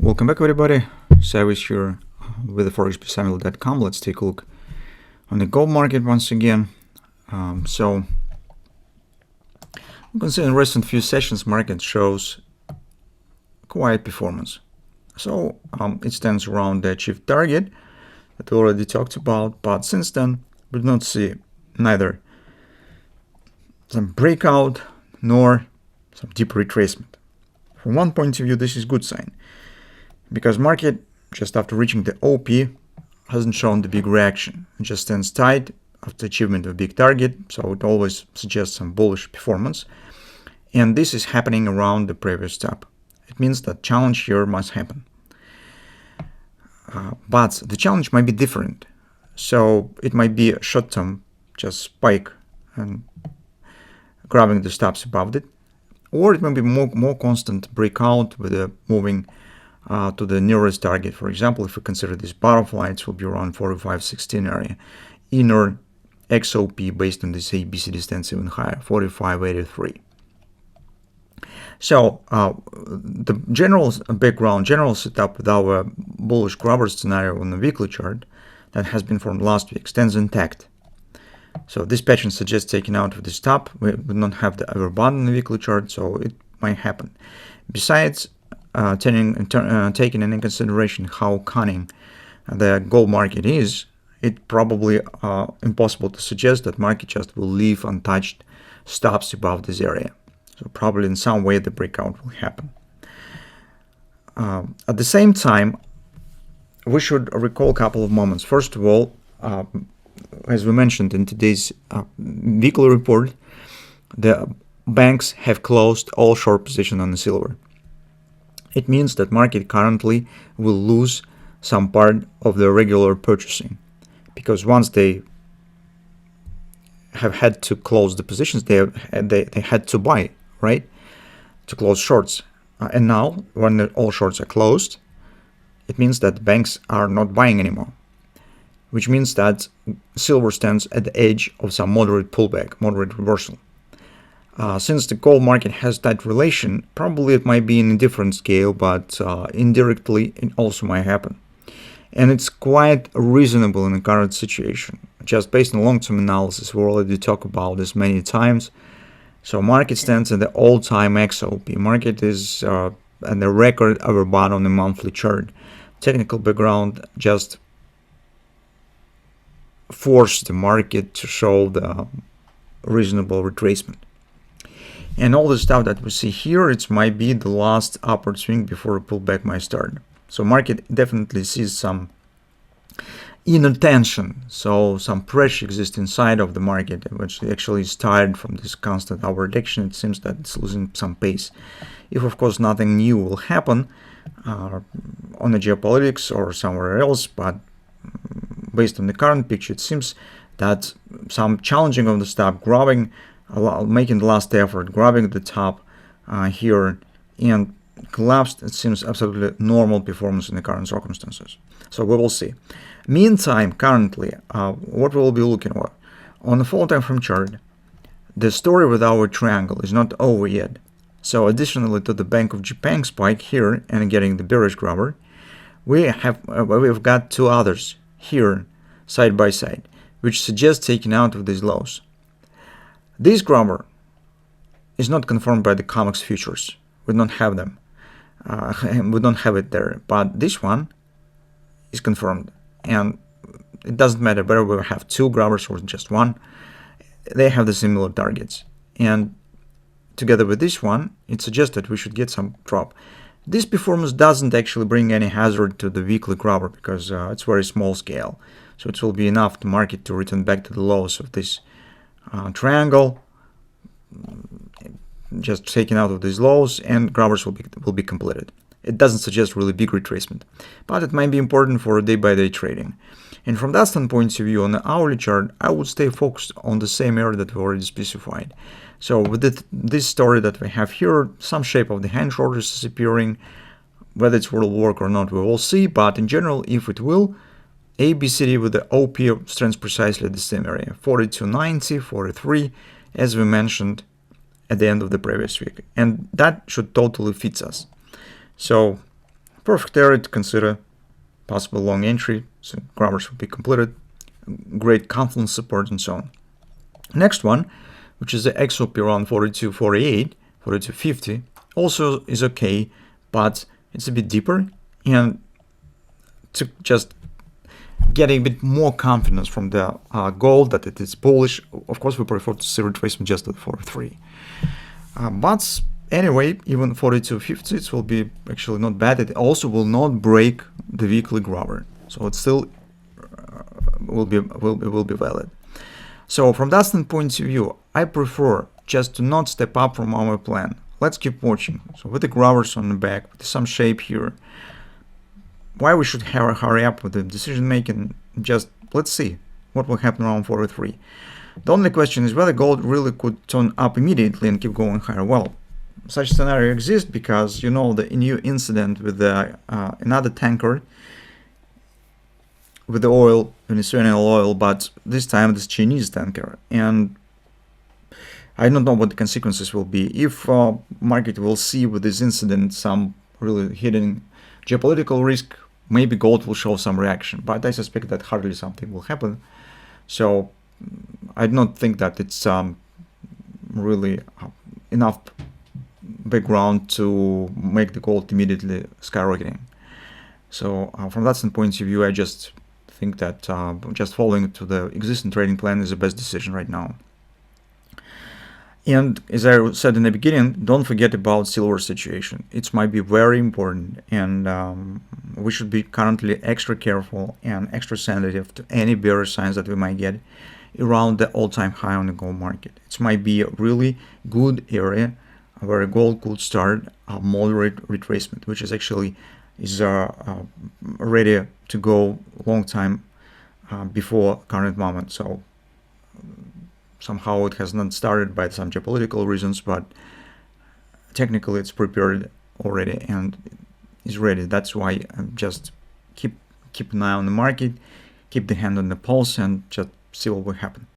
Welcome back, everybody. Sive here with the forexpeacearmy.com. Let's take a look on the gold market once again. So you can see in recent few sessions, market shows quiet performance. So it stands around the achieved target that we already talked about, but since then we do not see neither some breakout nor some deep retracement. From one point of view, this is a good sign, because market, just after reaching the OP, hasn't shown the big reaction. It just stands tight after achievement of a big target, so it always suggests some bullish performance. And this is happening around the previous top. It means that challenge here must happen. But the challenge might be different. So it might be a short-term just spike and grabbing the stops above it, or it may be more constant breakout with a moving to the nearest target. For example, if we consider this butterfly, it will be around 45.16 area. Inner XOP based on this ABCD stands even higher, 45.83. So the general background, general setup with our bullish grabber scenario on the weekly chart that has been formed last week stands intact. So this pattern suggests taking out of this top. We do not have the upper bottom in the weekly chart, so it might happen. Besides, taking into consideration how cunning the gold market is, it probably impossible to suggest that market just will leave untouched stops above this area. So probably in some way the breakout will happen. At the same time, we should recall a couple of moments. First of all, as we mentioned in today's weekly report, the banks have closed all short position on the silver. It means that market currently will lose some part of the regular purchasing, because once they have had to close the positions, they had to buy, right, to close shorts. And now, when all shorts are closed, it means that banks are not buying anymore, which means that silver stands at the edge of some moderate pullback, moderate reversal. Since the gold market has that relation, probably it might be in a different scale, but indirectly it also might happen. And it's quite reasonable in the current situation. Just based on long-term analysis, we already talked about this many times. So market stands at the all-time XOP. Market is at the record upper bottom on the monthly chart. Technical background just forced the market to show the reasonable retracement. And all the stuff that we see here, it might be the last upward swing before a pullback might start. So market definitely sees some inner tension, so some pressure exists inside of the market, which actually is tired from this constant upward action. It seems that it's losing some pace. If of course nothing new will happen on the geopolitics or somewhere else, but based on the current picture, it seems that some challenging of the stop, grabbing, making the last effort, grabbing the top here and collapsed, it seems absolutely normal performance in the current circumstances. So we will see. Meantime, currently, what we will be looking at on the 4 time frame chart, the story with our triangle is not over yet. So additionally to the Bank of Japan spike here and getting the bearish grabber, we've got 2 others here side by side, which suggests taking out of these lows. This grabber is not confirmed by the COMEX futures. We don't have them. We don't have it there. But this one is confirmed. And it doesn't matter whether we have 2 grabbers or just one. They have the similar targets. And together with this one, it suggests that we should get some drop. This performance doesn't actually bring any hazard to the weekly grabber, because it's very small scale. So it will be enough to market to return back to the lows of this triangle, just taken out of these lows, and grabbers will be completed. It doesn't suggest really big retracement, but it might be important for day-by-day trading. And from that standpoint of view, on the hourly chart, I would stay focused on the same area that we already specified. So with this story that we have here, some shape of the hand shoulders is appearing. Whether it will work or not, we will see. But in general, if it will, ABCD with the OP stands precisely the same area, 42.90, 43, as we mentioned at the end of the previous week. And that should totally fit us. So Perfect area to consider possible long entry, so grabbers will be completed, great confluence support, and so on. Next one, which is the XOP around 42.48, 42.50, also is okay, but it's a bit deeper, and to just getting a bit more confidence from the gold that it is bullish, of course we prefer to see retracement just at 43. But anyway, even 42.50, it will be actually not bad. It also will not break the weekly grabber, so it still will be valid. So from that standpoint of view, I prefer just to not step up from our plan. Let's keep watching. So with the grabbers on the back, with some shape here, why we should hurry up with the decision making? Just let's see what will happen around 43. The only question is whether gold really could turn up immediately and keep going higher. Well, such scenario exists because, you know, the new incident with the another tanker with the oil, Venezuelan oil, but this time this Chinese tanker, and I don't know what the consequences will be. If market will see with this incident some really hidden geopolitical risk, maybe gold will show some reaction, but I suspect that hardly something will happen. So I don't think that it's really enough background to make the gold immediately skyrocketing. So from that standpoint of view, I just think that just following to the existing trading plan is the best decision right now. And as I said in the beginning, don't forget about silver situation. It might be very important, and we should be currently extra careful and extra sensitive to any bearish signs that we might get around the all-time high on the gold market. It might be a really good area where gold could start a moderate retracement, which is actually ready to go long time before current moment. So somehow it has not started by some geopolitical reasons, but technically it's prepared already and is ready. That's why I'm just keep an eye on the market, keep the hand on the pulse, and just see what will happen.